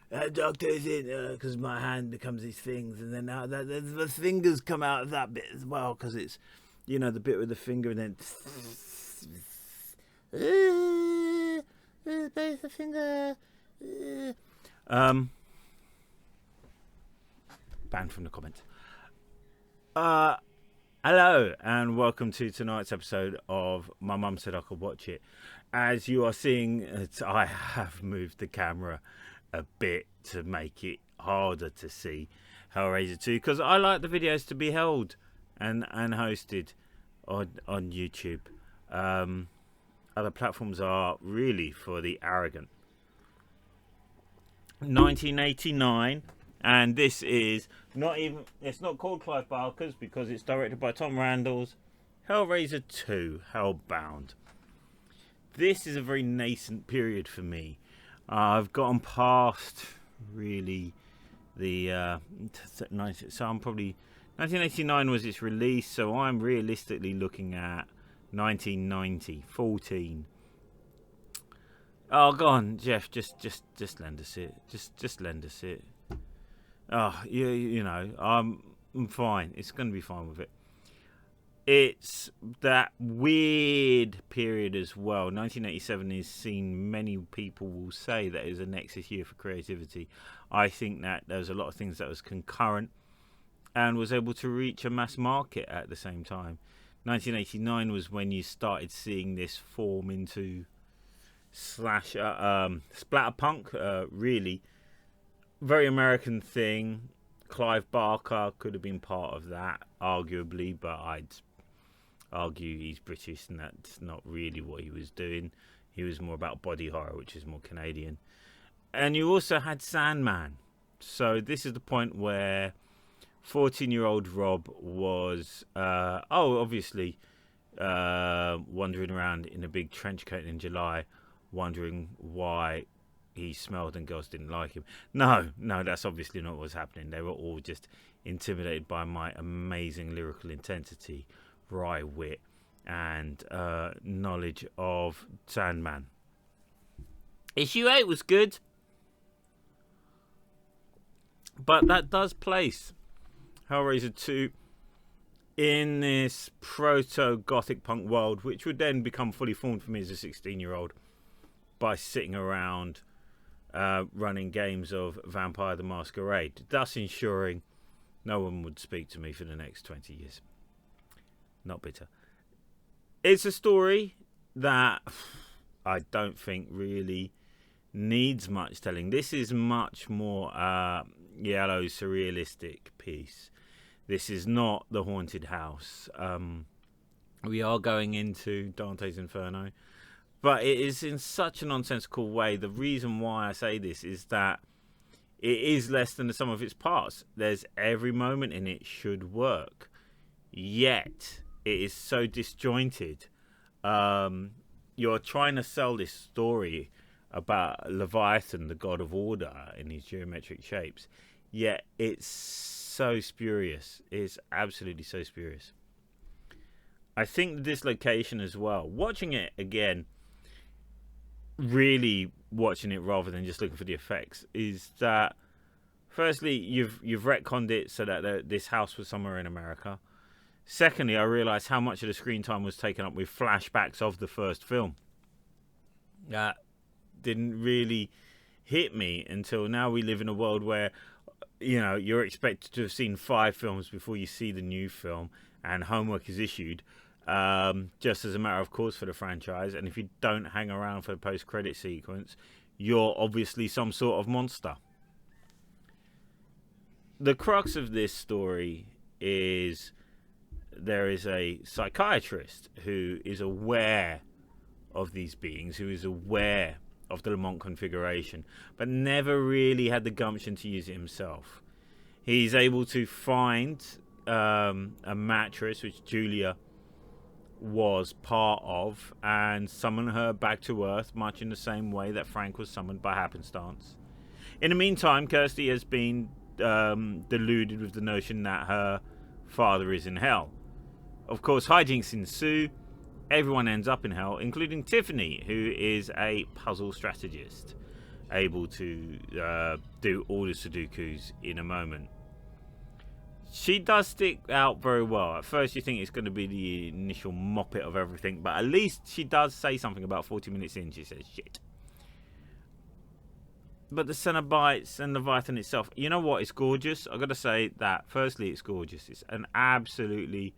doctor's in, because my hand becomes these things, and then now the fingers come out of that bit as well, because it's, the bit with the finger, and then there's the finger. Banned from the comments. Hello and welcome to tonight's episode of My Mum Said I Could Watch It. As you are seeing, I have moved the camera a bit to make it harder to see Hellraiser 2, because I like the videos to be held and hosted on YouTube. Other platforms are really for the arrogant. 1989, and this is it's not called Clive Barker's because it's directed by Tom Randall's Hellraiser 2, Hellbound. This is a very nascent period for me. I've gotten past really the so I'm probably 1989 was its release, so I'm realistically looking at 1990, 14. Oh, go on, Jeff. Just lend us it. Just lend us it. Oh, you know, I'm fine. It's going to be fine with it. It's that weird period as well. 1987 is seen. Many people will say that is a nexus year for creativity. I think that there was a lot of things that was concurrent and was able to reach a mass market at the same time. 1989 was when you started seeing this form into splatter punk, really very American thing. Clive Barker could have been part of that, arguably, but I'd argue he's British and that's not really what he was doing. He was more about body horror, which is more Canadian. And you also had Sandman. So this is the point where 14-year-old Rob was obviously wandering around in a big trench coat in July, wondering why he smelled and girls didn't like him. No, that's obviously not what was happening. They were all just intimidated by my amazing lyrical intensity, wry wit, and knowledge of Sandman. Issue 8 was good, but that does place Hellraiser 2 in this proto-gothic punk world, which would then become fully formed for me as a 16-year-old by sitting around running games of Vampire the Masquerade, thus ensuring no one would speak to me for the next 20 years. Not bitter. It's a story that I don't think really needs much telling. This is much more yellow surrealistic piece. This is not the haunted house. We are going into Dante's Inferno, but it is in such a nonsensical way. The reason why I say this is that it is less than the sum of its parts. There's every moment in it should work, yet it is so disjointed. You're trying to sell this story about Leviathan, the god of order, in his geometric shapes, yet it's so spurious. It's absolutely so spurious. I think the dislocation as well, watching it again, really watching it rather than just looking for the effects, is that firstly you've retconned it so that this house was somewhere in America. Secondly, I realised how much of the screen time was taken up with flashbacks of the first film. That didn't really hit me until now. We live in a world where, you're expected to have seen 5 films before you see the new film, and homework is issued just as a matter of course for the franchise. And if you don't hang around for the post-credit sequence, you're obviously some sort of monster. The crux of this story is there is a psychiatrist who is aware of these beings, who is aware of the Lamont configuration, but never really had the gumption to use it himself. He's able to find a mattress, which Julia was part of, and summon her back to Earth, much in the same way that Frank was summoned by happenstance. In the meantime, Kirsty has been deluded with the notion that her father is in hell. Of course, hijinks ensue. Everyone ends up in hell, including Tiffany, who is a puzzle strategist. able to do all the Sudokus in a moment. She does stick out very well. At first you think it's going to be the initial moppet of everything, but at least she does say something about 40 minutes in. She says, shit. But the Cenobites and Leviathan itself, you know what? It's gorgeous. I've got to say that. Firstly, it's gorgeous. It's an absolutely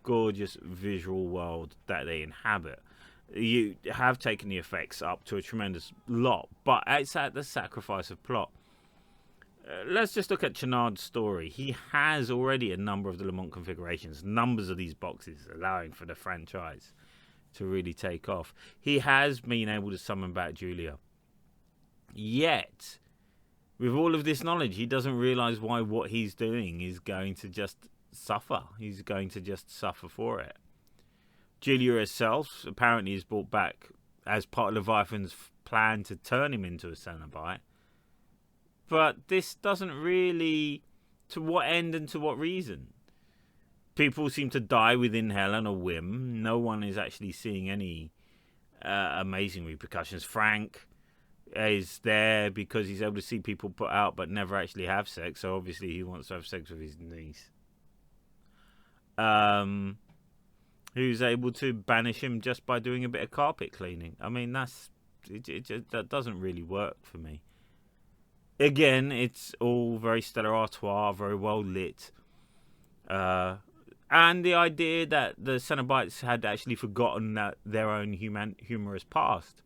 gorgeous visual world that they inhabit. You have taken the effects up to a tremendous lot, but it's at the sacrifice of plot. Let's just look at Chenard's story. He has already a number of the Lamont configurations, numbers of these boxes, allowing for the franchise to really take off. He has been able to summon back Julia. Yet, with all of this knowledge, he doesn't realise why what he's doing is going to just suffer. He's going to just suffer for it. Julia herself apparently is brought back as part of Leviathan's plan to turn him into a Cenobite. But this doesn't really... To what end and to what reason? People seem to die within hell on a whim. No one is actually seeing any amazing repercussions. Frank is there because he's able to see people put out but never actually have sex. So obviously he wants to have sex with his niece. Who's able to banish him just by doing a bit of carpet cleaning. I mean, that doesn't really work for me. Again, it's all very Stella Artois, very well lit. And the idea that the Cenobites had actually forgotten that their own humorous past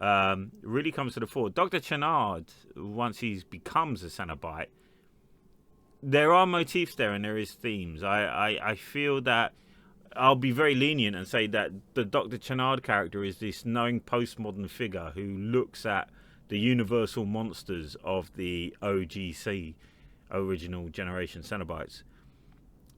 really comes to the fore. Dr. Chenard, once he becomes a Cenobite, there are motifs there and there is themes. I feel that I'll be very lenient and say that the Dr. Chenard character is this knowing postmodern figure who looks at the universal monsters of the OGC, original generation Cenobites,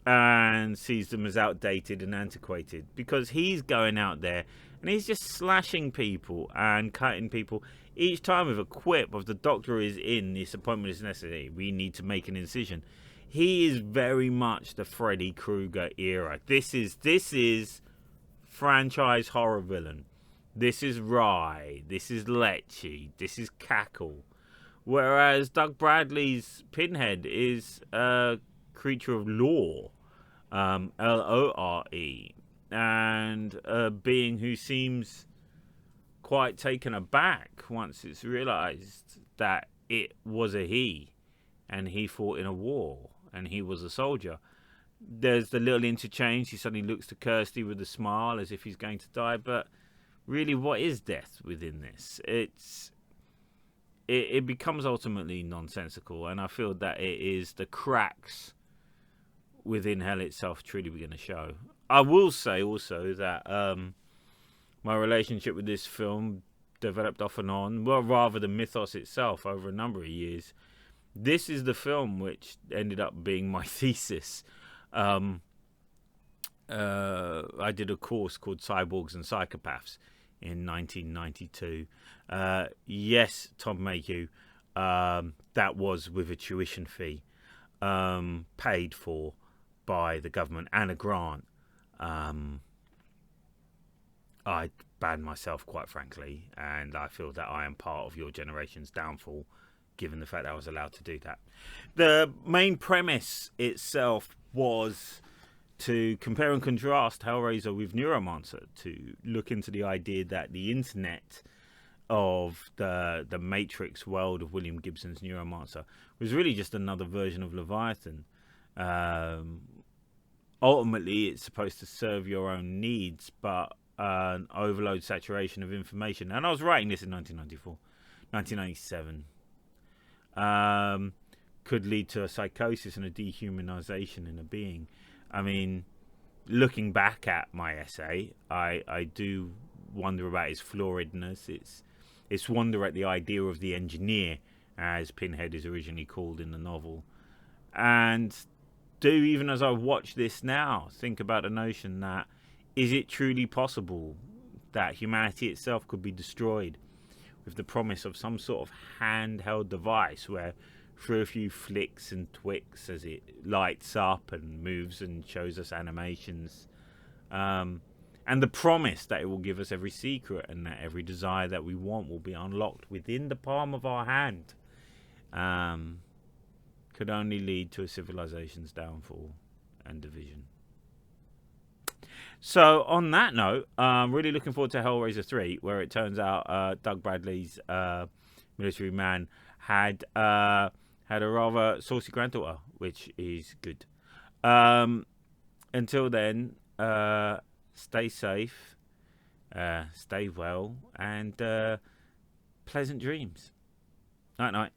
and sees them as outdated and antiquated, because he's going out there and he's just slashing people and cutting people each time with a quip of the doctor is in, this appointment is necessary, we need to make an incision. He is very much the Freddy Krueger era. This is franchise horror villain. This is Rye. This is Lecce. This is Cackle. Whereas Doug Bradley's Pinhead is a creature of lore, Lore, and a being who seems quite taken aback once it's realised that it was a he, and he fought in a war, and he was a soldier. There's the little interchange. He suddenly looks to Kirsty with a smile as if he's going to die, but really, what is death within this? It becomes ultimately nonsensical, and I feel that it is the cracks within hell itself truly begin to show. I will say also that my relationship with this film developed off and on, well, rather than mythos itself, over a number of years. This is the film which ended up being my thesis. I did a course called Cyborgs and Psychopaths in 1992. Yes, Tom Mayhew, that was with a tuition fee paid for by the government and a grant. I banned myself, quite frankly, and I feel that I am part of your generation's downfall, given the fact that I was allowed to do that. The main premise itself was to compare and contrast Hellraiser with Neuromancer, to look into the idea that the internet of the Matrix world of William Gibson's Neuromancer was really just another version of Leviathan. Ultimately, it's supposed to serve your own needs, but an overload saturation of information. And I was writing this in 1997. Could lead to a psychosis and a dehumanization in a being. I mean, looking back at my essay, I do wonder about its floridness. It's wonder at the idea of the engineer, as Pinhead is originally called in the novel. And do, even as I watch this now, think about the notion that, is it truly possible that humanity itself could be destroyed with the promise of some sort of handheld device where, through a few flicks and twicks as it lights up and moves and shows us animations, and the promise that it will give us every secret and that every desire that we want will be unlocked within the palm of our hand, could only lead to a civilization's downfall and division. So on that note, I'm really looking forward to Hellraiser 3, where it turns out Doug Bradley's military man had a rather saucy granddaughter, which is good. Until then, stay safe, stay well, and pleasant dreams. Night night.